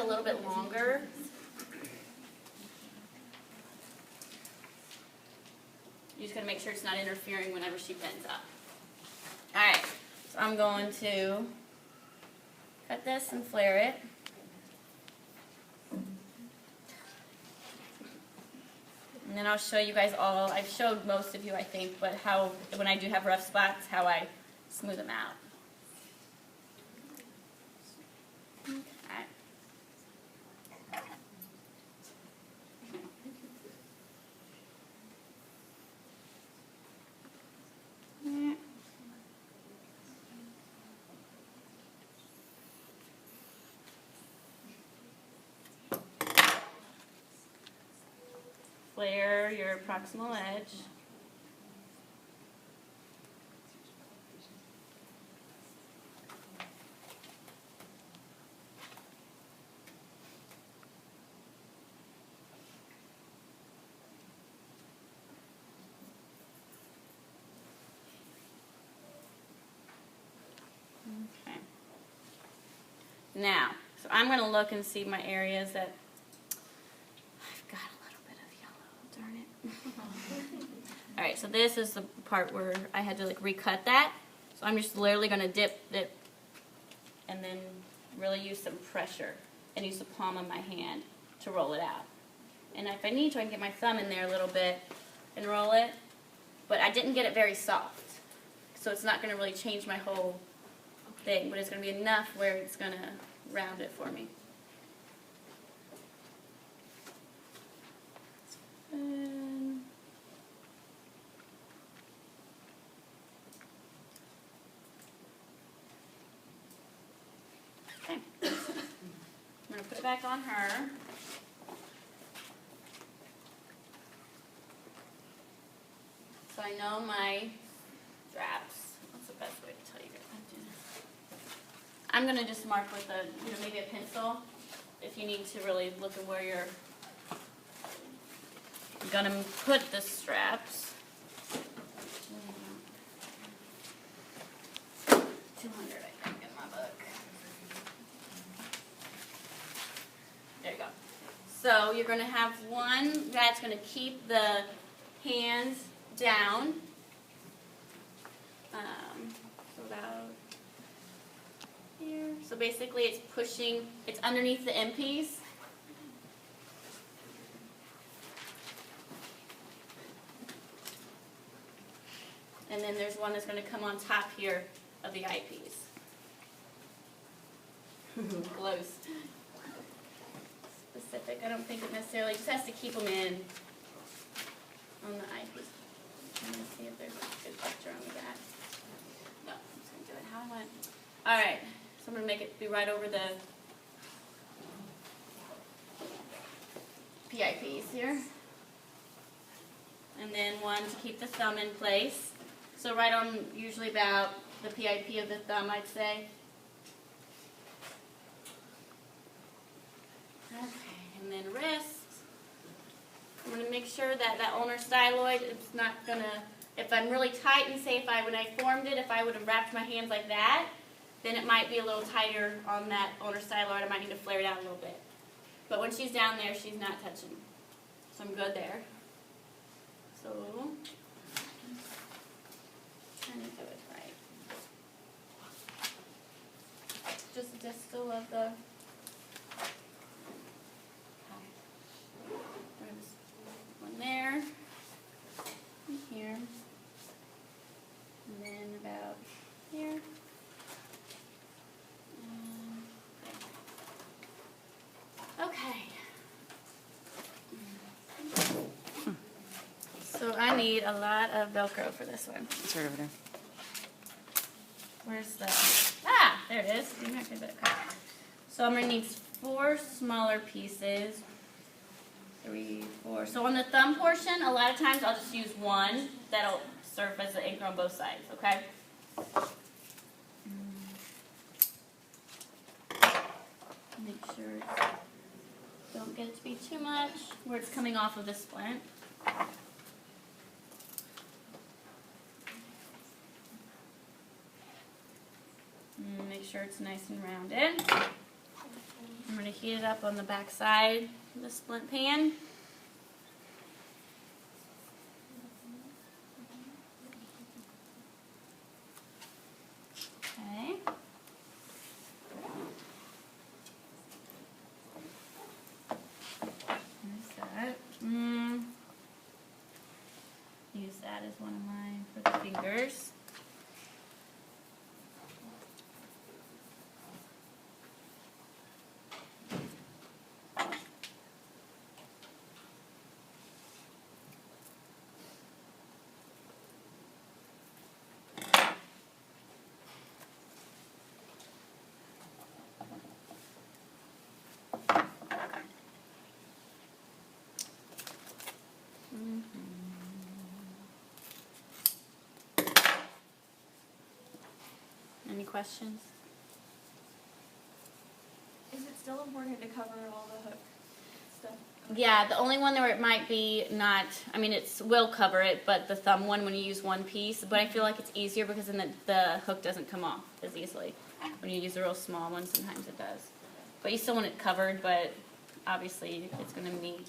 little bit longer. You just got to make sure it's not interfering whenever she bends up. Alright, so I'm going to cut this and flare it. And then I'll show you guys all, I've showed most of you I think, but how, when I do have rough spots, how I smooth them out. Okay. Flare your proximal edge. Okay. Now, so I'm going to look and see my areas that I've got a little bit of yellow, darn it. Alright, so this is the part where I had to like recut that. So I'm just literally going to dip it and then really use some pressure and use the palm of my hand to roll it out. And if I need to, I can get my thumb in there a little bit and roll it. But I didn't get it very soft. So it's not going to really change my whole thing, but it's going to be enough where it's going to round it for me. Okay. I'm going to put it back on her. So I know my straps. What's the best way to tell you guys how to do this? I'm going to just mark with a, maybe a pencil if you need to really look at where you're going to put the straps. 200, I think, in my book. There you go. So you're going to have one that's going to keep the hands down. So about here. So basically it's pushing, it's underneath the M piece. And then there's one that's going to come on top here of the eyepiece. Close. Specific. I don't think it necessarily just has to keep them in on the eyepiece. I'm going to see if there's a good picture on the back. No, I'm just going to do it how I want. Alright, so I'm going to make it be right over the PI piece here. And then one to keep the thumb in place. So right on usually about the PIP of the thumb, I'd say. Okay, and then wrist. I'm going to make sure that that ulnar styloid, it's not going to, if I'm really tight and say when I formed it, if I would have wrapped my hands like that, then it might be a little tighter on that ulnar styloid. I might need to flare it out a little bit. But when she's down there, she's not touching. So I'm good there. So, trying to do it right. Just distal of the one there, and here, and then about here. Okay. So I need a lot of Velcro for this one. It's right over there. Where's the... Ah! There it is. So I'm going to need 4 smaller pieces. 3, 4. So on the thumb portion, a lot of times I'll just use one. That'll serve as the anchor on both sides, okay? Make sure don't get it to be too much where it's coming off of the splint. Make sure it's nice and rounded. I'm going to heat it up on the back side of the splint pan. Okay. There's that. Use that as one of mine for the fingers. Any questions? Is it still important to cover all the hook stuff? Yeah, the only one where it might be not, I mean, it will cover it, but the thumb one when you use one piece, but I feel like it's easier because then the hook doesn't come off as easily. When you use a real small one, sometimes it does. But you still want it covered, but obviously it's going to meet.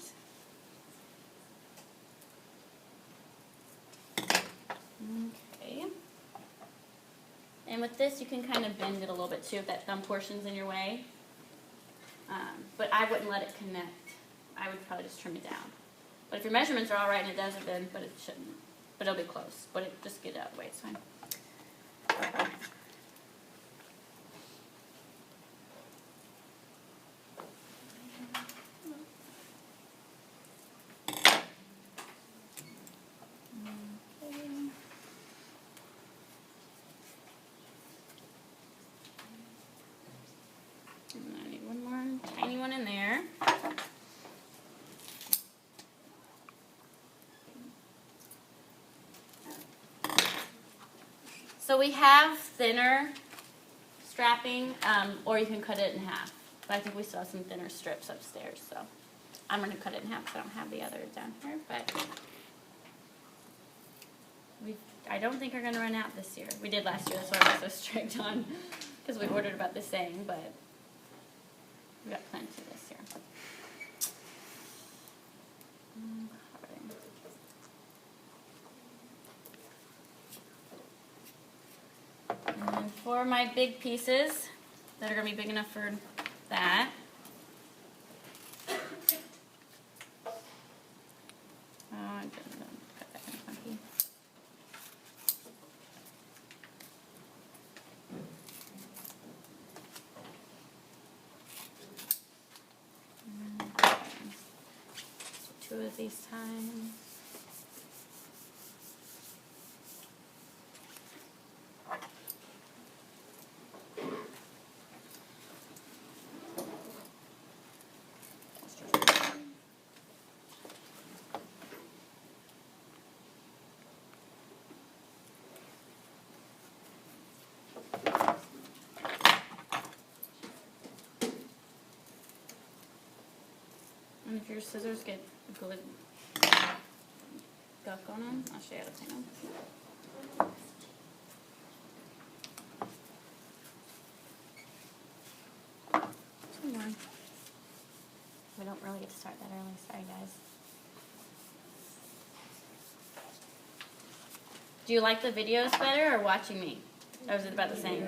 Okay. And with this, you can kind of bend it a little bit too if that thumb portion's in your way. But I wouldn't let it connect. I would probably just trim it down. But if your measurements are all right and it doesn't bend, but it shouldn't. But it'll be close. But just get it out of the way, it's fine. And I need one more tiny one in there. So we have thinner strapping, or you can cut it in half. But I think we still have some thinner strips upstairs, so I'm going to cut it in half because I don't have the other down here. But I don't think we're going to run out this year. We did last year, that's why I was so strict on, because we ordered about the same, but we got plenty this year. And then for my big pieces that are going to be big enough for that, I didn't cut that kind of funky. So 2 of these times. And if your scissors get gunk on them, I'll show you how to clean them. Some more. We don't really get to start that early. Sorry, guys. Do you like the videos better or watching me? Or is it about the same?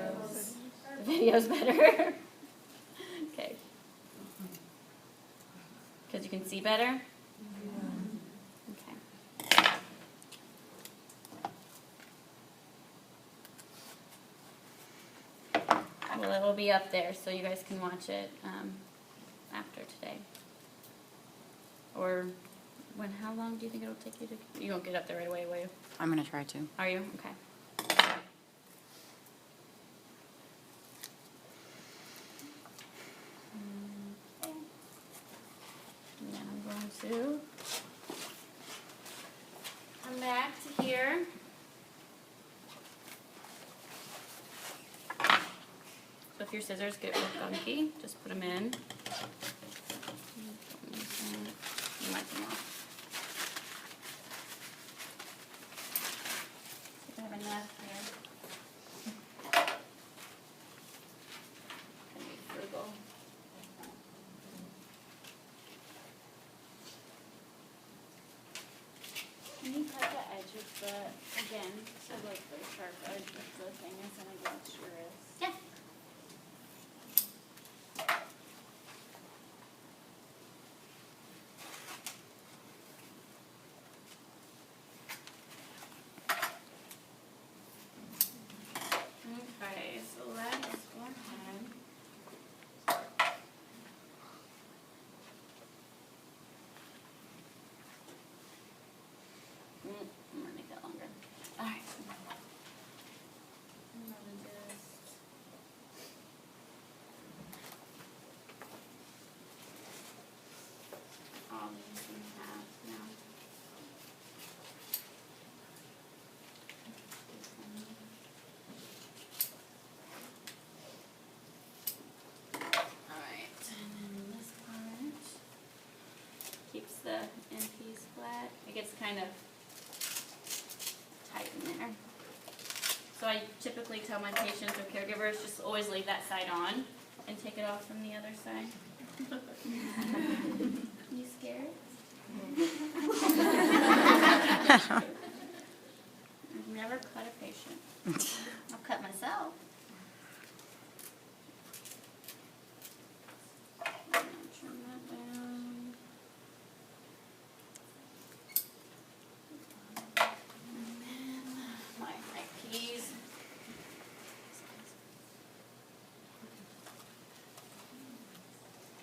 The videos better? Okay. Because you can see better? Okay. Well, it will be up there, so you guys can watch it after today. Or how long do you think it'll take you to... You won't get up there right away, will you? I'm going to try to. Are you? Okay. And then I'm going to come back to here. So if your scissors get real gunky, just put them in. You might come off. See if I have enough here. Gonna be frugal. with the, again, So like the sharp edge of the thing isn't against your wrist. yeah. Okay, so let's go ahead. I'm gonna make that longer. Alright. I'm gonna just all these in half now. Alright, and then this part keeps the end piece flat. It gets kind of tight in there. So I typically tell my patients or caregivers just always leave that side on and take it off from the other side. You scared? I've never cut a patient. I'll cut myself. Trim that down. And then my eyepiece.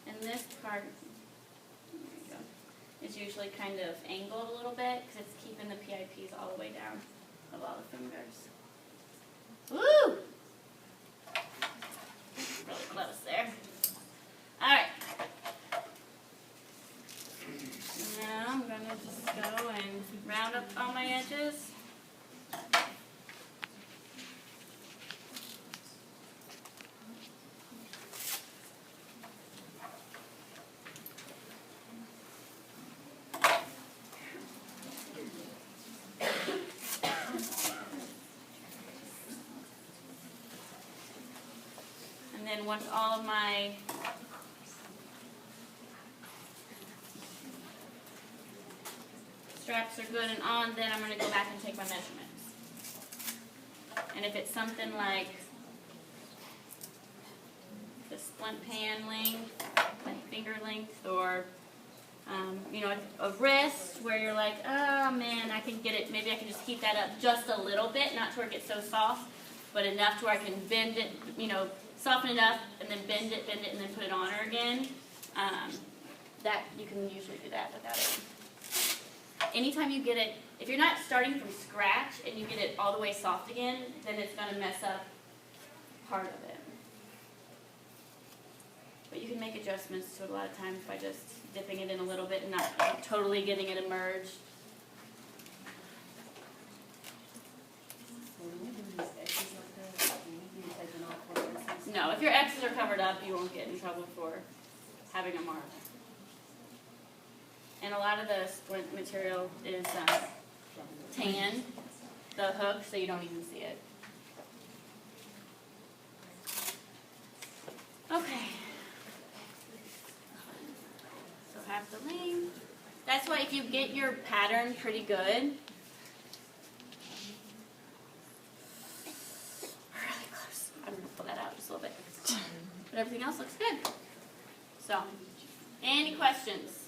And this part, there you go, is usually kind of angled a little bit because it's keeping the PIPs all the way down of all the fingers. Woo! Really close there. Alright. Now I'm going to just go and round up all my edges. And then once all of my straps are good and on, then I'm going to go back and take my measurements. And if it's something like the splint pan length, like finger length, or you know, a wrist where you're like, oh man, I can get it, maybe I can just heat that up just a little bit, not to where it gets so soft, but enough to where I can bend it, you know, soften it up, and then bend it, and then put it on her again. That, you can usually do that without it. Anytime you get it, if you're not starting from scratch and you get it all the way soft again, then it's going to mess up part of it. But you can make adjustments to it a lot of times by just dipping it in a little bit and not totally getting it emerged. No, if your X's are covered up, you won't get in trouble for having a mark. And a lot of the splint material is tan, the hook, so you don't even see it. Okay. So half the length. That's why if you get your pattern pretty good, really close. I'm going to pull that out just a little bit. But everything else looks good. So, any questions?